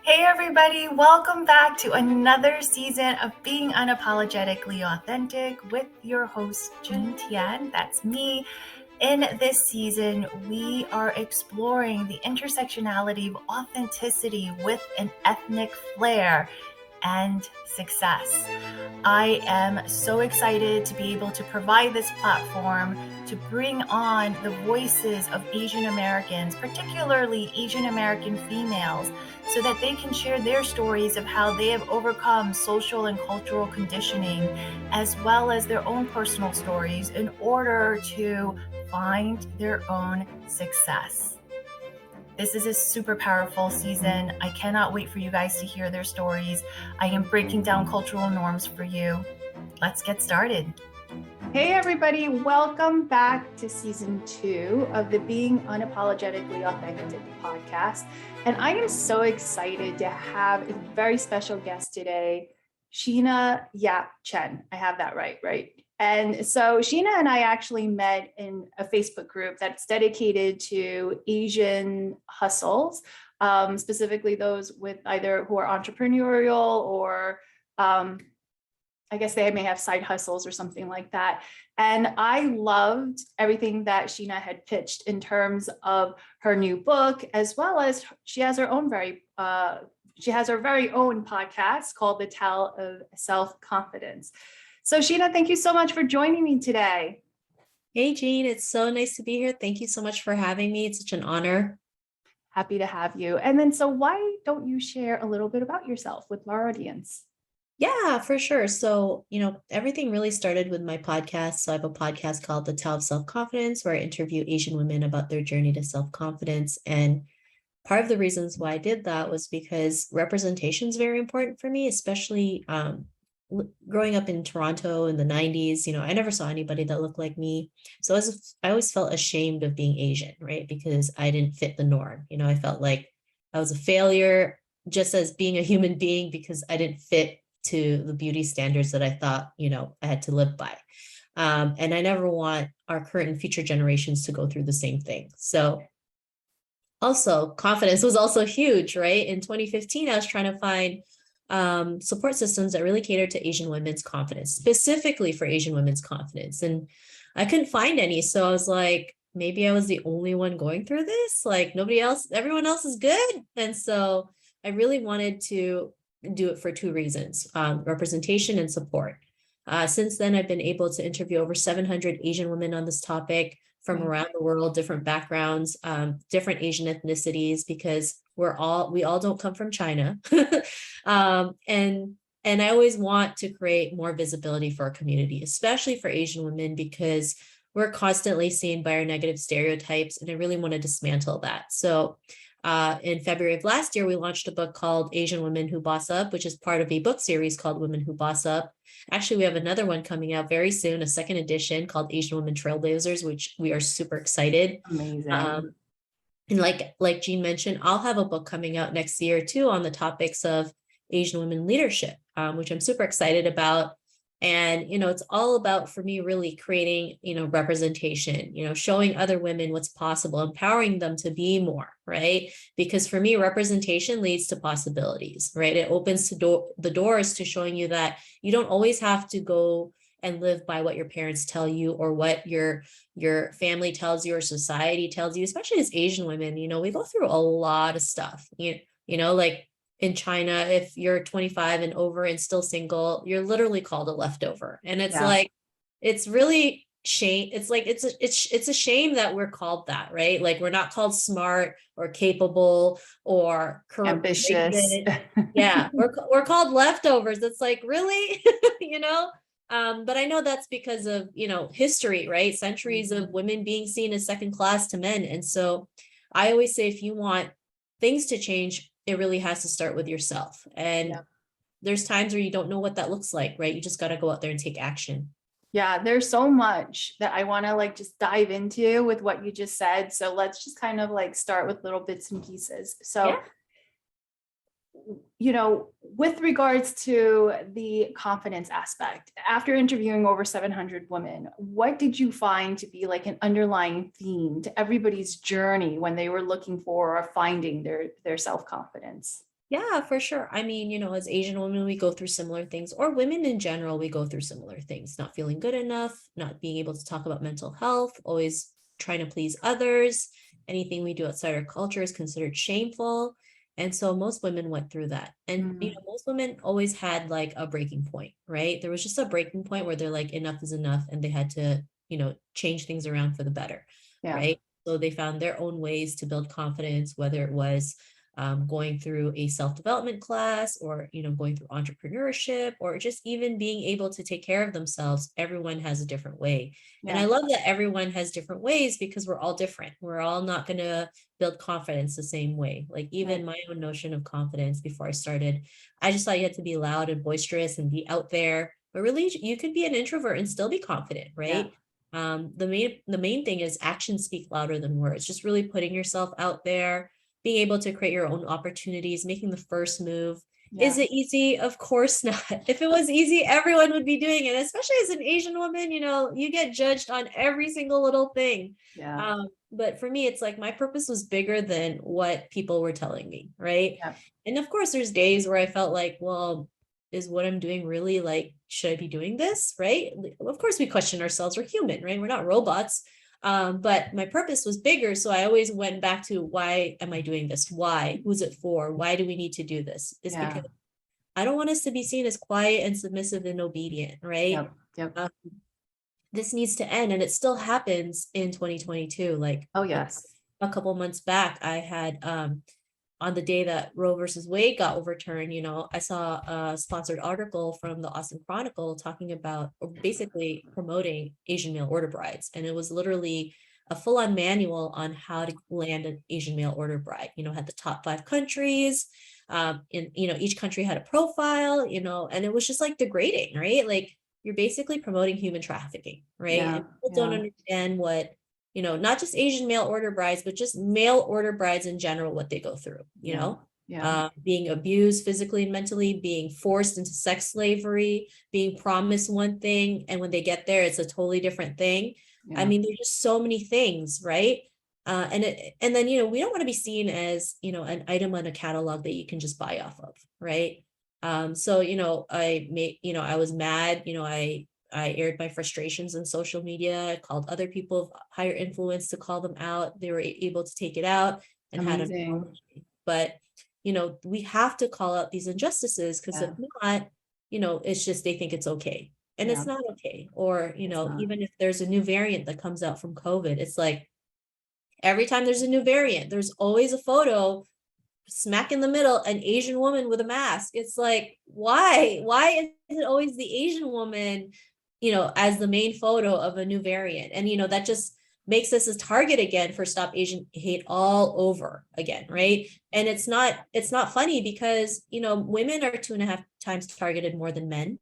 Hey everybody, welcome back to another season of Being Unapologetically Authentic with your host, Jean Tian. That's me. In this season, we are exploring the intersectionality of authenticity with an ethnic flair and success. I am so excited to be able to provide this platform to bring on the voices of Asian Americans, particularly Asian American females, so that they can share their stories of how they have overcome social and cultural conditioning, as well as their own personal stories in order to find their own success. This is a super powerful season. I cannot wait for you guys to hear their stories. I am breaking down cultural norms for you. Let's get started. Hey everybody, welcome back to season 2 of the Being Unapologetically Authentic podcast. And I am so excited to have a very special guest today, Sheena Yap Chan. I have that right? And so Sheena and I actually met in a Facebook group that's dedicated to Asian hustles, specifically those with either who are entrepreneurial or I guess they may have side hustles or something like that. And I loved everything that Sheena had pitched in terms of her new book, as well as she has her very own podcast called the Tao of Self-Confidence. So Sheena, thank you so much for joining me today. Hey, Jean, it's so nice to be here. Thank you so much for having me. It's such an honor. Happy to have you. And then, so why don't you share a little bit about yourself with our audience? Yeah, for sure. So, everything really started with my podcast. So I have a podcast called the Tao of Self-Confidence, where I interview Asian women about their journey to self-confidence. And part of the reasons why I did that was because representation is very important for me, especially growing up in Toronto in the 90s. I never saw anybody that looked like me. So I always felt ashamed of being Asian, right? Because I didn't fit the norm. I felt like I was a failure just as being a human being because I didn't fit to the beauty standards that I thought, I had to live by. And I never want our current and future generations to go through the same thing. So also confidence was also huge, right? In 2015, I was trying to find support systems that really cater to Asian women's confidence, specifically for Asian women's confidence. And I couldn't find any. So I was like, maybe I was the only one going through this. Like everyone else is good. And so I really wanted to do it for two reasons, representation and support. Since then, I've been able to interview over 700 Asian women on this topic from around the world, different backgrounds, different Asian ethnicities, because we all don't come from China. And I always want to create more visibility for our community, especially for Asian women, because we're constantly seen by our negative stereotypes, and I really want to dismantle that. So in February of last year, we launched a book called Asian Women Who Boss Up, which is part of a book series called Women Who Boss Up. Actually, we have another one coming out very soon, a second edition called Asian Women Trailblazers, which we are super excited. Amazing. And like Jean mentioned, I'll have a book coming out next year too on the topics of Asian women leadership, which I'm super excited about. And, it's all about, for me, really creating, representation, showing other women what's possible, empowering them to be more, right? Because for me, representation leads to possibilities, right? It opens the doors to showing you that you don't always have to go and live by what your parents tell you or what your family tells you or society tells you, especially as Asian women. We go through a lot of stuff, like in China, if you're 25 and over and still single, you're literally called a leftover. And it's like, it's really shame. It's like, it's a shame that we're called that, right? Like we're not called smart or capable or ambitious. Yeah. We're called leftovers. It's like, really, but I know that's because of, history, right? Centuries of women being seen as second class to men. And so I always say, if you want things to change, it really has to start with yourself. And there's times where you don't know what that looks like, right? You just got to go out there and take action. Yeah, there's so much that I want to just dive into with what you just said. So let's just kind of start with little bits and pieces. So, with regards to the confidence aspect, after interviewing over 700 women, what did you find to be an underlying theme to everybody's journey when they were looking for or finding their self-confidence? Yeah, for sure. I mean, as Asian women, we go through similar things, or women in general, we go through similar things, not feeling good enough, not being able to talk about mental health, always trying to please others. Anything we do outside our culture is considered shameful. And so most women went through that. And, most women always had like a breaking point, right? There was just a breaking point where they're like, enough is enough. And they had to, change things around for the better, Yeah. right? So they found their own ways to build confidence, whether it was going through a self-development class, or going through entrepreneurship, or just even being able to take care of themselves. Everyone has a different way. And I love that everyone has different ways, because we're all different. We're all not going to build confidence the same way. Like even my own notion of confidence before I started, I just thought you had to be loud and boisterous and be out there, but really you could be an introvert and still be confident, right? The main thing is actions speak louder than words. Just really putting yourself out there, being able to create your own opportunities, making the first move. Is it easy? Of course not. If it was easy, everyone would be doing it, especially as an Asian woman. You get judged on every single little thing. But for me, it's like my purpose was bigger than what people were telling me, right? And of course, there's days where I felt like, well, is what I'm doing really, like, should I be doing this, right? Of course, we question ourselves. We're human, right? We're not robots. But my purpose was bigger. So I always went back to, why am I doing this? Why? Who's it for? Why do we need to do this? It's because I don't want us to be seen as quiet and submissive and obedient, right? This needs to end. And it still happens in 2022. Like, a couple months back, I had on the day that Roe versus Wade got overturned, I saw a sponsored article from the Austin Chronicle talking about, or basically promoting Asian mail order brides. And it was literally a full-on manual on how to land an Asian mail order bride, had the top 5 countries. Each country had a profile, and it was just like degrading, right? Like, you're basically promoting human trafficking, right? And people don't understand what, not just Asian mail order brides, but just mail order brides in general, what they go through, being abused physically and mentally, being forced into sex slavery, being promised one thing, and when they get there, it's a totally different thing. I mean, there's just so many things, right? And then, we don't want to be seen as, an item on a catalog that you can just buy off of, right? So, I was mad, I aired my frustrations on social media. I called other people of higher influence to call them out. They were able to take it out and had an apology. But, we have to call out these injustices, because if not, it's just, they think it's okay. And it's not okay. Or, even if there's a new variant that comes out from COVID, it's like, every time there's a new variant, there's always a photo smack in the middle, an Asian woman with a mask. It's like, why is it always the Asian woman, as the main photo of a new variant? And, that just makes us a target again for Stop Asian Hate all over again, right? And it's not funny, because, women are 2.5 times targeted more than men.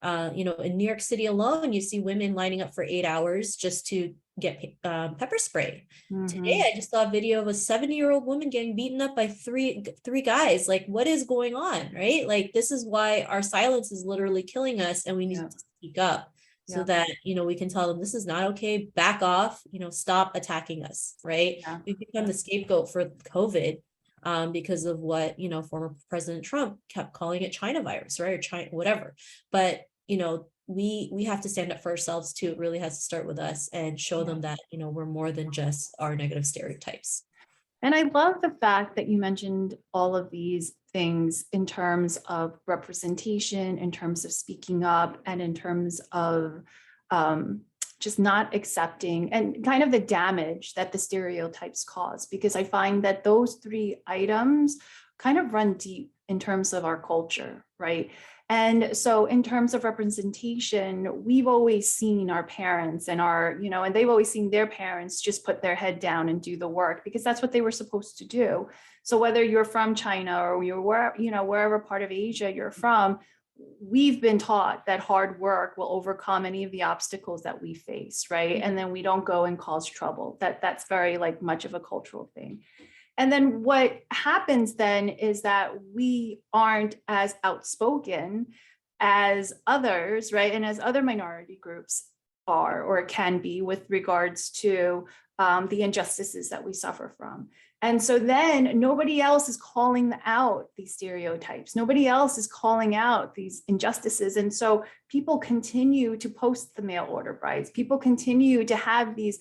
In New York City alone, you see women lining up for 8 hours just to get pepper spray. Today, I just saw a video of a 70-year-old woman getting beaten up by three guys. Like, what is going on, right? Like, this is why our silence is literally killing us, and we need to speak up so that, we can tell them this is not okay. Back off, stop attacking us, right? We've become the scapegoat for COVID. Because of what, former President Trump kept calling it, China virus, right? Or China, whatever. But, we have to stand up for ourselves too. It really has to start with us, and show them that, we're more than just our negative stereotypes. And I love the fact that you mentioned all of these things in terms of representation, in terms of speaking up, and in terms of just not accepting, and kind of the damage that the stereotypes cause. Because I find that those 3 items kind of run deep in terms of our culture, right? And so in terms of representation, we've always seen our parents and and they've always seen their parents just put their head down and do the work, because that's what they were supposed to do. So whether you're from China, or wherever part of Asia you're from, we've been taught that hard work will overcome any of the obstacles that we face, right? And then we don't go and cause trouble. That's very much of a cultural thing. And then what happens then is that we aren't as outspoken as others, right? And as other minority groups are, or can be, with regards to the injustices that we suffer from. And so then nobody else is calling out these stereotypes. Nobody else is calling out these injustices. And so people continue to post the mail order brides. People continue to have these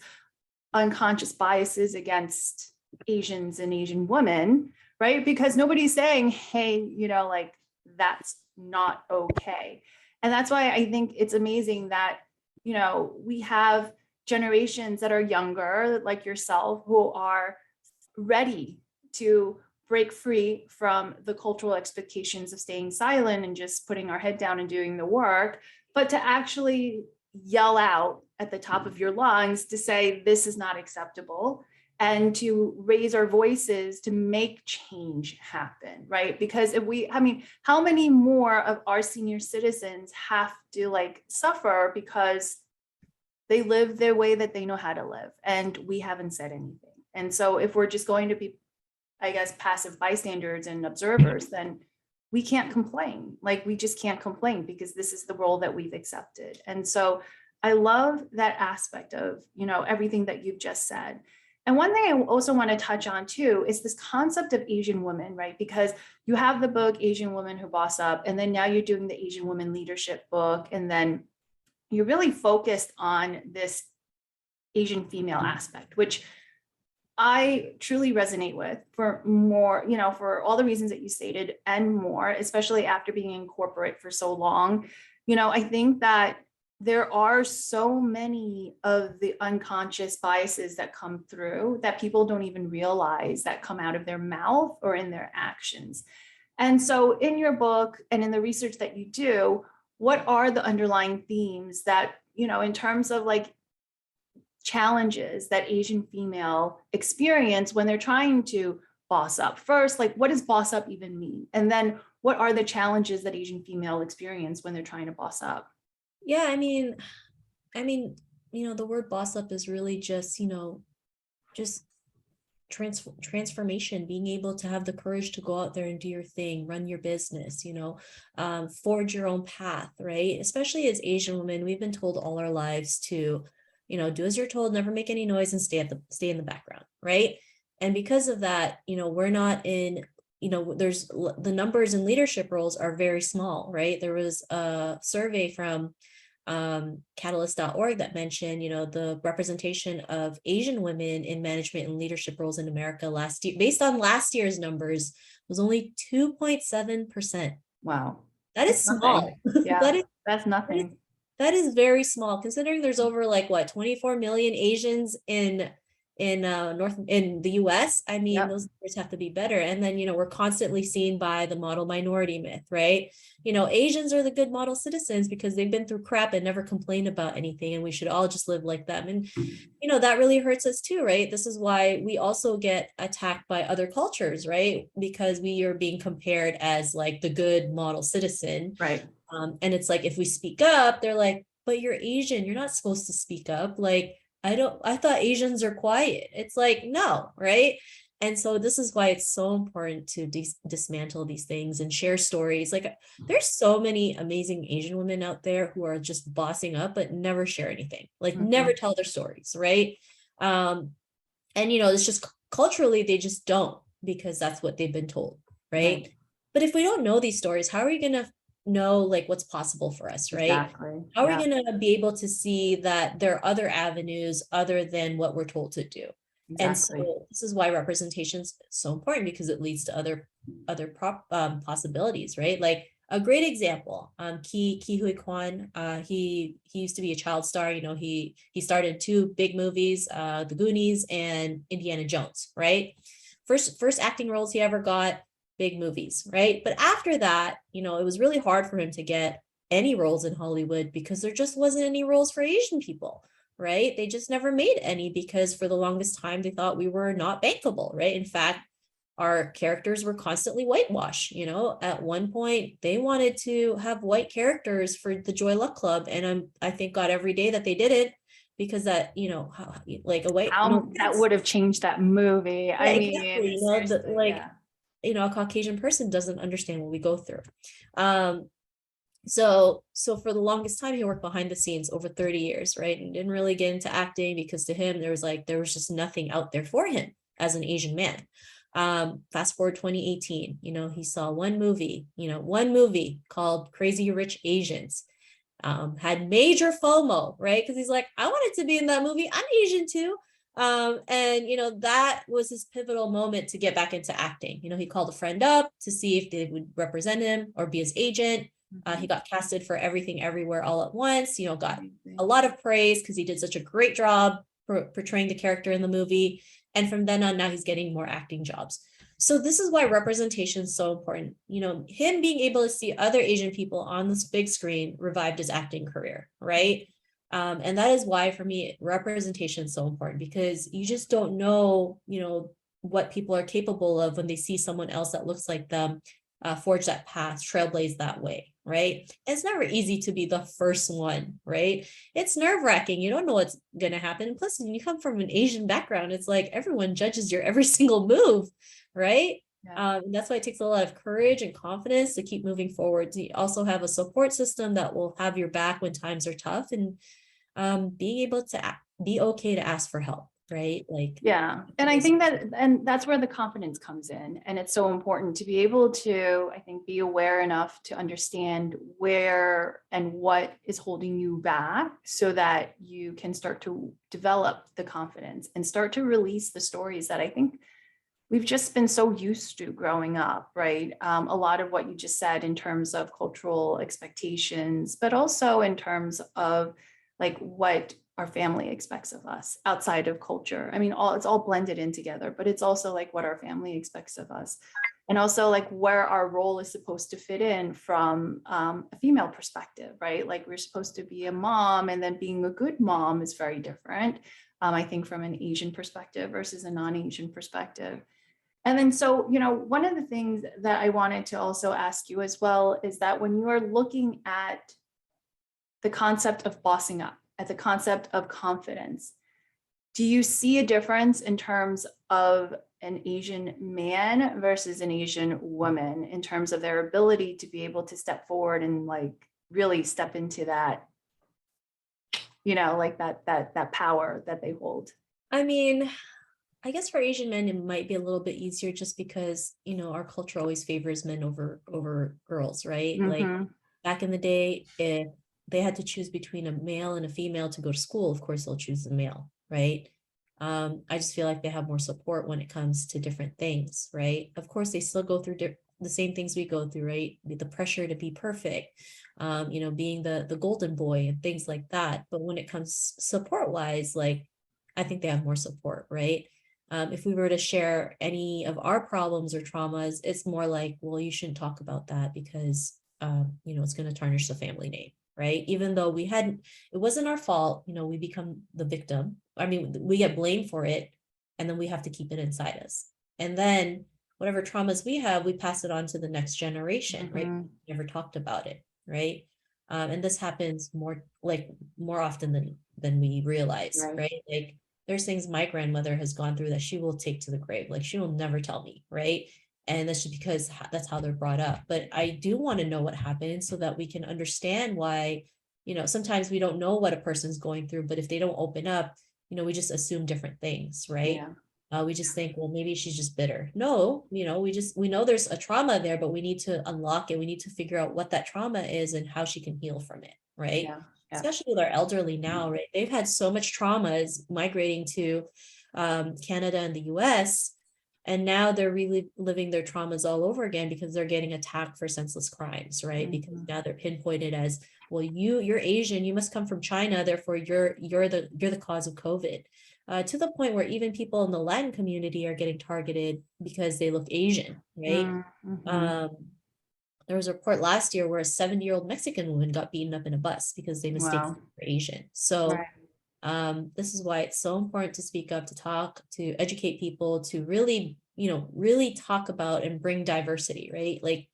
unconscious biases against Asians and Asian women, right? Because nobody's saying, hey, like that's not okay. And that's why I think it's amazing that, we have generations that are younger, like yourself, who are ready to break free from the cultural expectations of staying silent and just putting our head down and doing the work, but to actually yell out at the top of your lungs to say this is not acceptable and to raise our voices to make change happen, right? Because how many more of our senior citizens have to suffer because they live their way that they know how to live and we haven't said anything? And so if we're just going to be, I guess, passive bystanders and observers, then we can't complain. We just can't complain because this is the role that we've accepted. And so I love that aspect of, everything that you've just said. And one thing I also want to touch on too is this concept of Asian women, right? Because you have the book, Asian Women Who Boss Up, and then now you're doing the Asian Women Leadership book. And then you're really focused on this Asian female aspect, which I truly resonate with for more, for all the reasons that you stated and more, especially after being in corporate for so long. I think that there are so many of the unconscious biases that come through that people don't even realize that come out of their mouth or in their actions. And so in your book and in the research that you do, what are the underlying themes that, in terms of challenges that Asian female experience when they're trying to boss up? First, what does boss up even mean? And then what are the challenges that Asian female experience when they're trying to boss up? Yeah, I mean, the word boss up is really just, just transformation, being able to have the courage to go out there and do your thing, run your business, forge your own path, right? Especially as Asian women, we've been told all our lives to, do as you're told, never make any noise and stay in the background, right? And because of that, we're not in, there's the numbers in leadership roles are very small, right? There was a survey from catalyst.org that mentioned, the representation of Asian women in management and leadership roles in America last year, based on last year's numbers, was only 2.7%. Wow. That is small. Yeah, that's nothing. That is very small, considering there's over 24 million Asians in the US. I mean, those numbers have to be better. And then, we're constantly seen by the model minority myth, right? Asians are the good model citizens because they've been through crap and never complained about anything, and we should all just live like them. And, that really hurts us too, right? This is why we also get attacked by other cultures, right? Because we are being compared as the good model citizen. Right. And it's if we speak up, they're like, but you're Asian, you're not supposed to speak up. I thought Asians are quiet. It's no, right? And so this is why it's so important to dismantle these things and share stories. There's so many amazing Asian women out there who are just bossing up, but never share anything, never tell their stories, right? And, it's just culturally, they just don't, because that's what they've been told, right? But if we don't know these stories, how are we going to know what's possible for us, right? Exactly. How are we going to be able to see that there are other avenues other than what we're told to do? Exactly. And so this is why representation is so important, because it leads to other possibilities, right? A great example, Ke Huy Quan, he used to be a child star. He started 2 big movies, The Goonies and Indiana Jones, right? First acting roles he ever got, big movies, right? But after that, it was really hard for him to get any roles in Hollywood because there just wasn't any roles for Asian people, right? They just never made any because for the longest time they thought we were not bankable, right? In fact, our characters were constantly whitewashed. At one point they wanted to have white characters for the Joy Luck Club, and I thank God every day that they did it, because that, that would have changed that movie. Yeah, I exactly. mean, a Caucasian person doesn't understand what we go through. So for the longest time, he worked behind the scenes over 30 years, right? And didn't really get into acting because to him, there was just nothing out there for him, as an Asian man. Fast forward 2018, he saw one movie called Crazy Rich Asians. Had major FOMO, right? Because he's like, I wanted to be in that movie. I'm Asian too. And that was his pivotal moment to get back into acting. He called a friend up to see if they would represent him or be his agent. He got casted for Everything Everywhere All at Once, got a lot of praise because he did such a great job portraying the character in the movie. And from then on, now he's getting more acting jobs. So this is why representation is so important. Him being able to see other Asian people on this big screen revived his acting career, right? And that is why, for me, representation is so important, because you just don't know, what people are capable of when they see someone else that looks like them forge that path, trailblaze that way, right? And it's never easy to be the first one, right? It's nerve-wracking. You don't know what's going to happen. And plus, when you come from an Asian background, it's like everyone judges your every single move, right? Yeah. And that's why it takes a lot of courage and confidence to keep moving forward. You also have a support system that will have your back when times are tough, and being able to be okay to ask for help, right? And I think that's where the confidence comes in. And it's so important to be able to, I think, be aware enough to understand where and what is holding you back, so that you can start to develop the confidence and start to release the stories that I think we've just been so used to growing up, right? A lot of what you just said in terms of cultural expectations, but also in terms of like what our family expects of us outside of culture. I mean, it's all blended in together, but it's also like what our family expects of us. And also like where our role is supposed to fit in from a female perspective, right? Like we're supposed to be a mom, and then being a good mom is very different, I think, from an Asian perspective versus a non-Asian perspective. And then, so, one of the things that I wanted to also ask you as well is that when you are looking at the concept of bossing up, at the concept of confidence, do you see a difference in terms of an Asian man versus an Asian woman in terms of their ability to be able to step forward and like really step into that, like that power that they hold? I mean, I guess for Asian men, it might be a little bit easier just because, our culture always favors men over girls, right? Mm-hmm. Like back in the day, if they had to choose between a male and a female to go to school, of course, they'll choose the male, right? I just feel like they have more support when it comes to different things, right? Of course, they still go through the same things we go through, right? The pressure to be perfect, being the golden boy and things like that. But when it comes support-wise, like, I think they have more support, right? If we were to share any of our problems or traumas, it's more like, well, you shouldn't talk about that because, it's going to tarnish the family name, right? Even though it wasn't our fault, we become the victim. I mean, we get blamed for it, and then we have to keep it inside us. And then whatever traumas we have, we pass it on to the next generation, right? We never talked about it, right? And this happens more often than we realize, right? Like, there's things my grandmother has gone through that she will take to the grave. Like, she will never tell me, right? And that's just because that's how they're brought up. But I do want to know what happened so that we can understand why, sometimes we don't know what a person's going through, but if they don't open up, we just assume different things, right? Yeah. We just think, well, maybe she's just bitter. No, we know there's a trauma there, but we need to unlock it. We need to figure out what that trauma is and how she can heal from it, right? Yeah. Especially with our elderly now, right? They've had so much traumas migrating to Canada and the US, and now they're really living their traumas all over again because they're getting attacked for senseless crimes, right? Because now they're pinpointed as, well, you're Asian, you must come from China, therefore you're the cause of COVID. To the point where even people in the Latin community are getting targeted because they look Asian, right? There was a report last year where a 70-year-old Mexican woman got beaten up in a bus because they mistaken her for Asian. So this is why it's so important to speak up, to talk, to educate people, to really, really talk about and bring diversity, right? Like,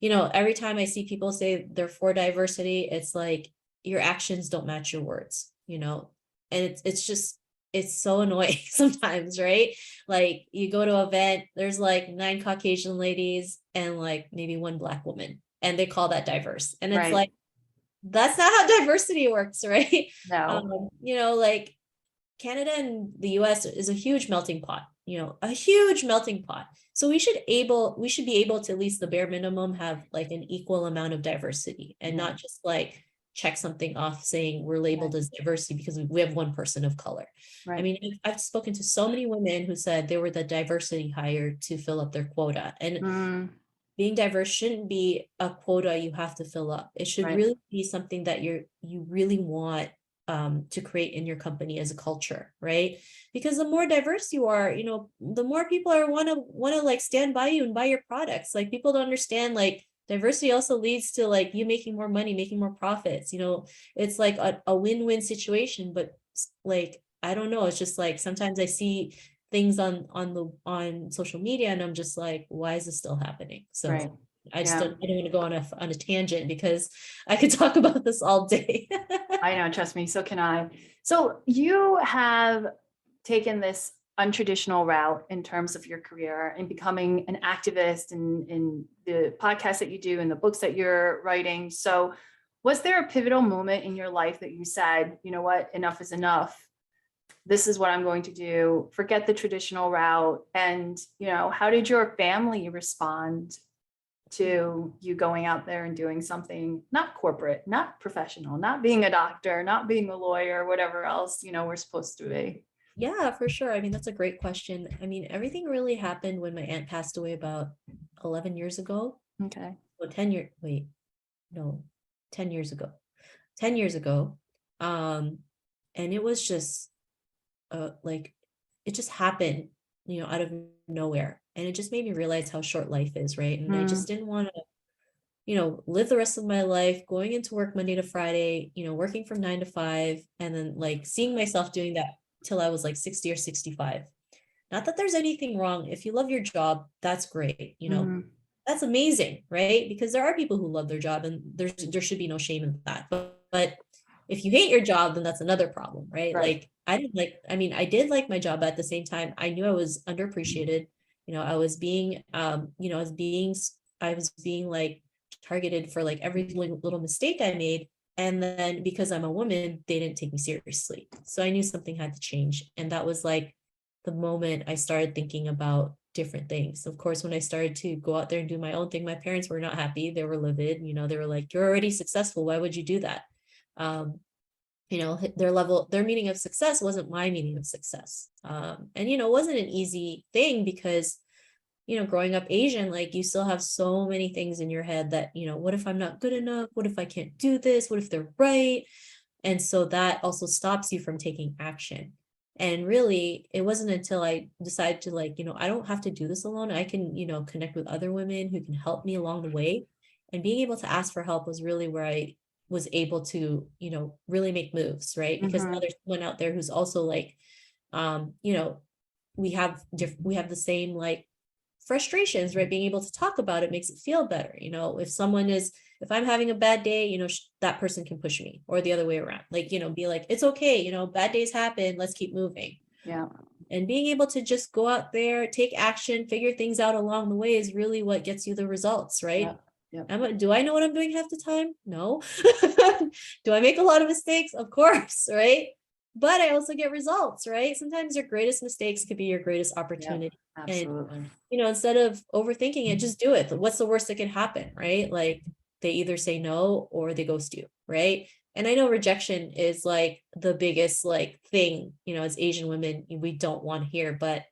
every time I see people say they're for diversity, it's like your actions don't match your words, and it's so annoying sometimes, right? Like, you go to an event, there's like 9 Caucasian ladies and like maybe 1 Black woman, and they call that diverse. And it's like, that's not how diversity works, right? No. Like, Canada and the US is a huge melting pot, a huge melting pot. So we should be able to, at least the bare minimum, have like an equal amount of diversity, and not just like check something off saying we're labeled as diversity because we have one person of color. Right. I mean, I've spoken to so many women who said they were the diversity hire to fill up their quota. And being diverse shouldn't be a quota you have to fill up. It should really be something that you really want to create in your company as a culture, right? Because the more diverse you are, the more people want to like stand by you and buy your products. Like, people don't understand, like, diversity also leads to like you making more money, making more profits. It's like a win-win situation. But like, I don't know, it's just like sometimes I see things on social media and I'm just like, why is this still happening? So I don't want to go on a tangent, because I could talk about this all day. I know, trust me, so can I. So you have taken this untraditional route in terms of your career and becoming an activist in the podcast that you do and the books that you're writing. So was there a pivotal moment in your life that you said, you know what, enough is enough? This is what I'm going to do. Forget the traditional route. And, how did your family respond to you going out there and doing something not corporate, not professional, not being a doctor, not being a lawyer, whatever else, we're supposed to be? Yeah, for sure. I mean, that's a great question. I mean, everything really happened when my aunt passed away about 11 years ago. Okay. Well, 10 years, wait, no, 10 years ago. 10 years ago. And it was just like, it just happened, out of nowhere. And it just made me realize how short life is, right? And I just didn't want to, live the rest of my life going into work Monday to Friday, working from 9 to 5, and then like seeing myself doing that till I was like 60 or 65. Not that there's anything wrong. If you love your job, that's great. That's amazing, right? Because there are people who love their job, and there should be no shame in that. But if you hate your job, then that's another problem, right? Like, I did like my job, but at the same time, I knew I was underappreciated. I was being, I was being like targeted for like every little mistake I made. And then because I'm a woman, they didn't take me seriously. So I knew something had to change. And that was like the moment I started thinking about different things. Of course, when I started to go out there and do my own thing, my parents were not happy. They were livid. They were like, you're already successful. Why would you do that? Their meaning of success wasn't my meaning of success. And it wasn't an easy thing because growing up Asian, like, you still have so many things in your head that, what if I'm not good enough? What if I can't do this? What if they're right? And so that also stops you from taking action. And really, it wasn't until I decided to, like, I don't have to do this alone. I can, connect with other women who can help me along the way. And being able to ask for help was really where I was able to, really make moves, right? Because now there's someone out there who's also like, we have the same like frustrations, right? Being able to talk about it makes it feel better. If I'm having a bad day, that person can push me, or the other way around, like, be like, it's okay, bad days happen, let's keep moving. Yeah. And being able to just go out there, take action, figure things out along the way is really what gets you the results, right? Do I know what I'm doing half the time? No. Do I make a lot of mistakes? Of course, right? But I also get results, right? Sometimes your greatest mistakes could be your greatest opportunity. Absolutely. And, instead of overthinking it, just do it. What's the worst that can happen, right? Like, they either say no or they ghost you, right? And I know rejection is like the biggest like thing, as Asian women, we don't want to hear, but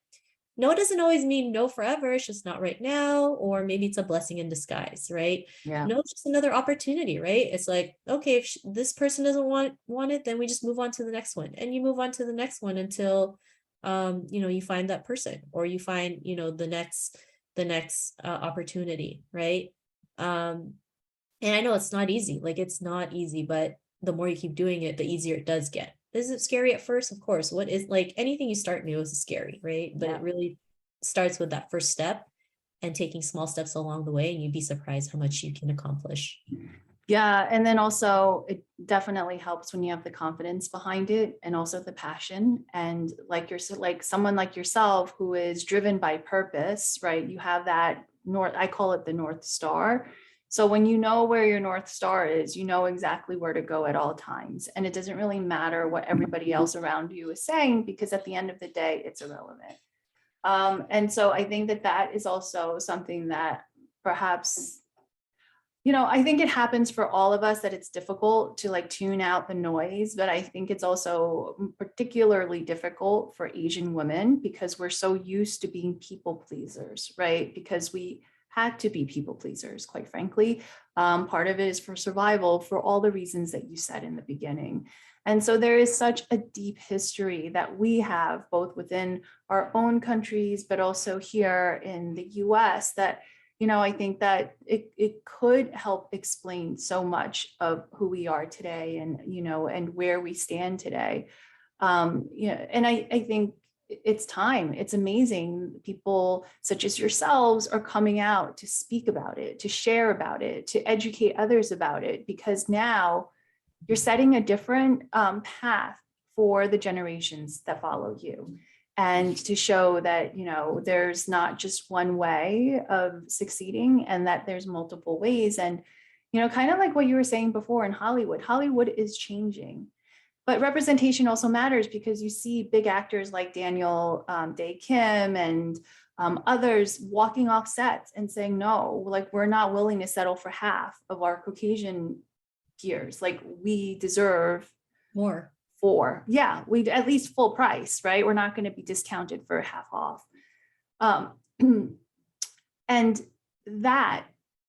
no doesn't always mean no forever. It's just not right now, or maybe it's a blessing in disguise, right? Yeah. No, it's just another opportunity, right? It's like, okay, if this person doesn't want it, then we just move on to the next one, and you move on to the next one until, you find that person, or you find, the next opportunity, right? And I know it's not easy. Like, it's not easy, but the more you keep doing it, the easier it does get. Is it scary at first? Of course. What is, like, anything you start new is scary, right? But it really starts with that first step and taking small steps along the way, and you'd be surprised how much you can accomplish. Yeah. And then also it definitely helps when you have the confidence behind it, and also the passion. And like someone like yourself who is driven by purpose, right? You have that I call it the North Star. So when you know where your North Star is, you know exactly where to go at all times. And it doesn't really matter what everybody else around you is saying, because at the end of the day, it's irrelevant. And so I think that that is also something that perhaps, I think it happens for all of us, that it's difficult to like tune out the noise, but I think it's also particularly difficult for Asian women because we're so used to being people pleasers, right? Because we had to be people pleasers, quite frankly. Part of it is for survival, for all the reasons that you said in the beginning. And so there is such a deep history that we have both within our own countries, but also here in the US, that I think that it could help explain so much of who we are today and, and where we stand today. And I think it's time. It's amazing. People such as yourselves are coming out to speak about it, to share about it, to educate others about it, because now you're setting a different path for the generations that follow you. And to show that, there's not just one way of succeeding and that there's multiple ways. And, kind of like what you were saying before in Hollywood is changing. But representation also matters because you see big actors like Daniel Day Kim and others walking off sets and saying, no, like we're not willing to settle for half of our Caucasian peers. Like we deserve More. We at least full price, right? We're not going to be discounted for half off. And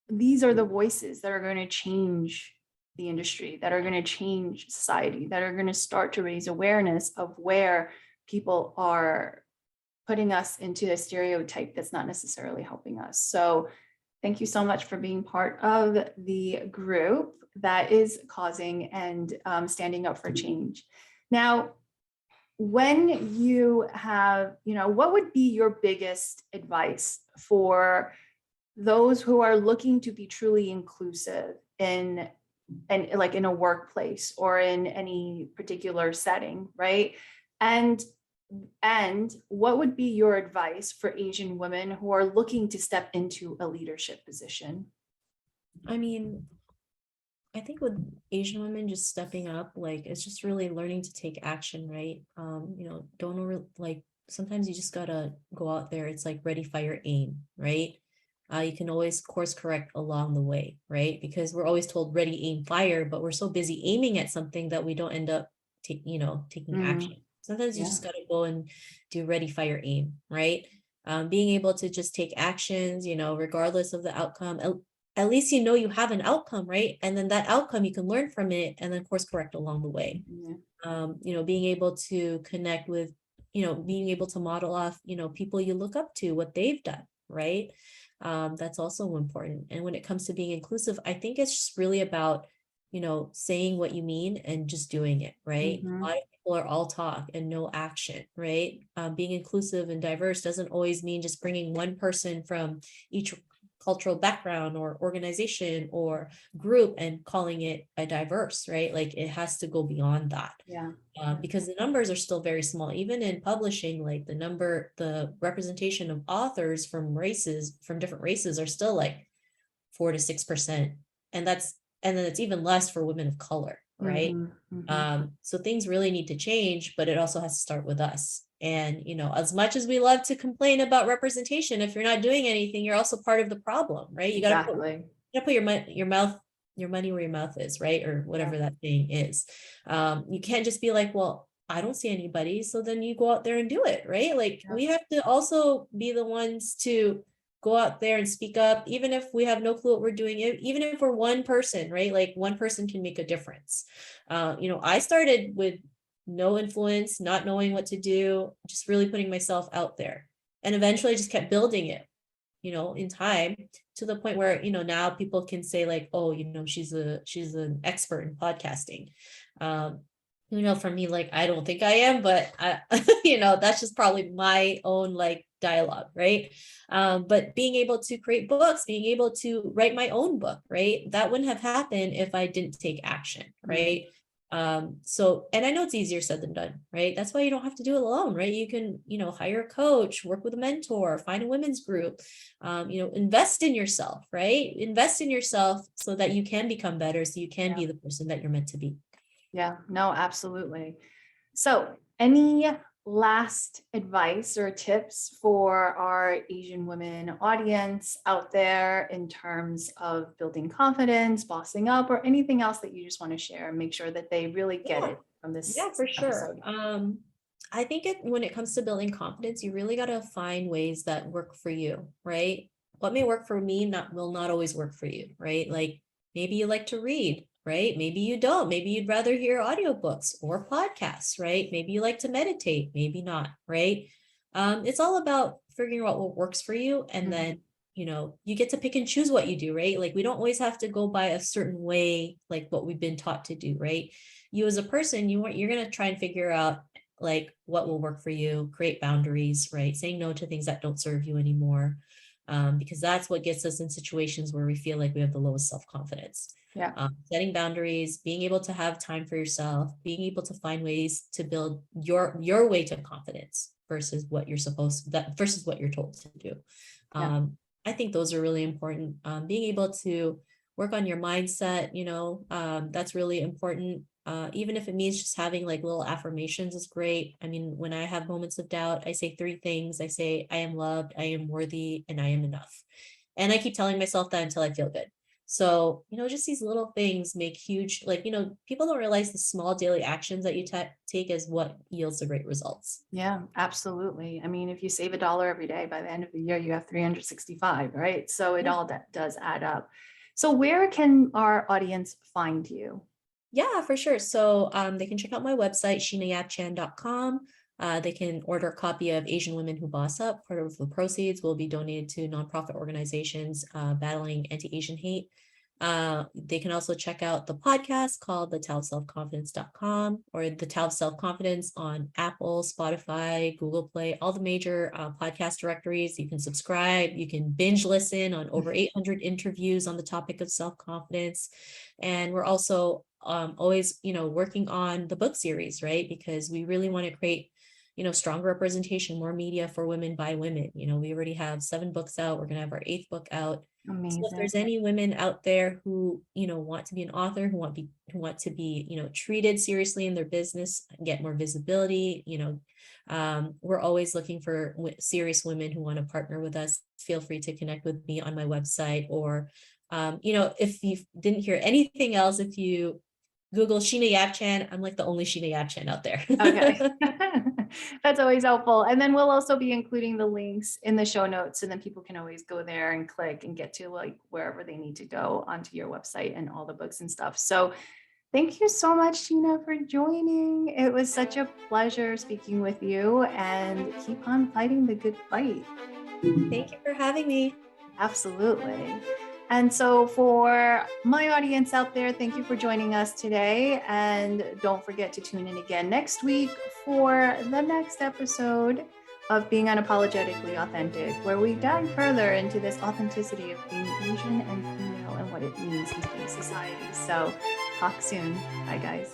these are the voices that are going to change the industry, that are going to change society, that are going to start to raise awareness of where people are putting us into a stereotype that's not necessarily helping us. So thank you so much for being part of the group that is causing and standing up for change. Now, when you have, what would be your biggest advice for those who are looking to be truly inclusive in a workplace or in any particular setting, right? And what would be your advice for Asian women who are looking to step into a leadership position? I mean, I think with Asian women just stepping up, like it's just really learning to take action, right? Sometimes you just gotta go out there. It's like ready, fire, aim, right? You can always course correct along the way, right? Because we're always told ready, aim, fire, but we're so busy aiming at something that we don't end up taking action. Sometimes you just gotta go and do ready, fire, aim, right? Being able to just take actions, regardless of the outcome. At least you have an outcome, right? And then that outcome you can learn from it and then course correct along the way. Being able to connect with, being able to model off, people you look up to, what they've done, right? That's also important. And when it comes to being inclusive, I think it's just really about, saying what you mean and just doing it, right? A lot of people are all talk and no action, right? Being inclusive and diverse doesn't always mean just bringing one person from each cultural background or organization or group and calling it a diverse, right? Like it has to go beyond that. Because the numbers are still very small. Even in publishing, like the representation of authors from different races are still like 4 to 6%. And then it's even less for women of color, right? So things really need to change, but it also has to start with us. And, as much as we love to complain about representation, if you're not doing anything, you're also part of the problem, right? You got to put your money where your mouth is, right? Or whatever that thing is. You can't just be like, well, I don't see anybody. So then you go out there and do it, right? Like we have to also be the ones to go out there and speak up, even if we have no clue what we're doing, even if we're one person, right? Like one person can make a difference. I started with no influence, not knowing what to do, just really putting myself out there. And eventually I just kept building it, in time to the point where, now people can say like, oh, she's an expert in podcasting. For me, like, I don't think I am, but that's just probably my own like dialogue, right? But being able to create books, being able to write my own book, right? That wouldn't have happened if I didn't take action, right? And I know it's easier said than done, right? That's why you don't have to do it alone, right? You can, hire a coach, work with a mentor, find a women's group, invest in yourself, right? Invest in yourself so that you can become better, so you can be the person that you're meant to be. Yeah, no, absolutely. So any last advice or tips for our Asian women audience out there in terms of building confidence, bossing up, or anything else that you just want to share? Make sure that they really get it from this Yeah, for sure. episode. I think when it comes to building confidence, you really got to find ways that work for you, right? What may work for me will not always work for you, right? Like maybe you like to read, right? Maybe you don't. Maybe you'd rather hear audiobooks or podcasts, right? Maybe you like to meditate, maybe not, right? It's all about figuring out what works for you, and then you get to pick and choose what you do, right? Like we don't always have to go by a certain way, like what we've been taught to do, right? You as a person, you're going to try and figure out like what will work for you, create boundaries, right? Saying no to things that don't serve you anymore. Because that's what gets us in situations where we feel like we have the lowest self-confidence. Yeah. Setting boundaries, being able to have time for yourself, being able to find ways to build your way to confidence versus what you're versus what you're told to do. I think those are really important. Being able to work on your mindset, that's really important. Even if it means just having like little affirmations is great. I mean, when I have moments of doubt, I say 3 things. I say, I am loved, I am worthy, and I am enough. And I keep telling myself that until I feel good. So, just these little things make huge, people don't realize the small daily actions that you take as what yields the great results. Yeah, absolutely. I mean, if you save $1 every day, by the end of the year, you have 365, right? So it all does add up. So where can our audience find you? Yeah, for sure. So they can check out my website, SheenaYapChan.com. They can order a copy of Asian Women Who Boss Up. Part of the proceeds will be donated to nonprofit organizations battling anti-Asian hate. They can also check out the podcast called the Tao of Self-Confidence.com or the Tao of Self-Confidence on Apple, Spotify, Google Play, all the major podcast directories. You can subscribe. You can binge listen on over 800 interviews on the topic of self-confidence. And we're also always, working on the book series, right? Because we really want to create, stronger representation, more media for women by women. We already have 7 books out. We're going to have our 8th book out. Amazing. So if there's any women out there who, want to be an author, who want to be, treated seriously in their business, get more visibility, we're always looking for serious women who want to partner with us. Feel free to connect with me on my website, or, if you didn't hear anything else, if you Google Sheena Yap Chan, I'm like the only Sheena Yap Chan out there. Okay. That's always helpful. And then we'll also be including the links in the show notes, and then people can always go there and click and get to like wherever they need to go onto your website and all the books and stuff. So thank you so much, Sheena, for joining. It was such a pleasure speaking with you, and keep on fighting the good fight. Thank you for having me. Absolutely. And so for my audience out there, thank you for joining us today. And don't forget to tune in again next week for the next episode of Being Unapologetically Authentic, where we dive further into this authenticity of being Asian and female and what it means in today's society. So talk soon. Bye, guys.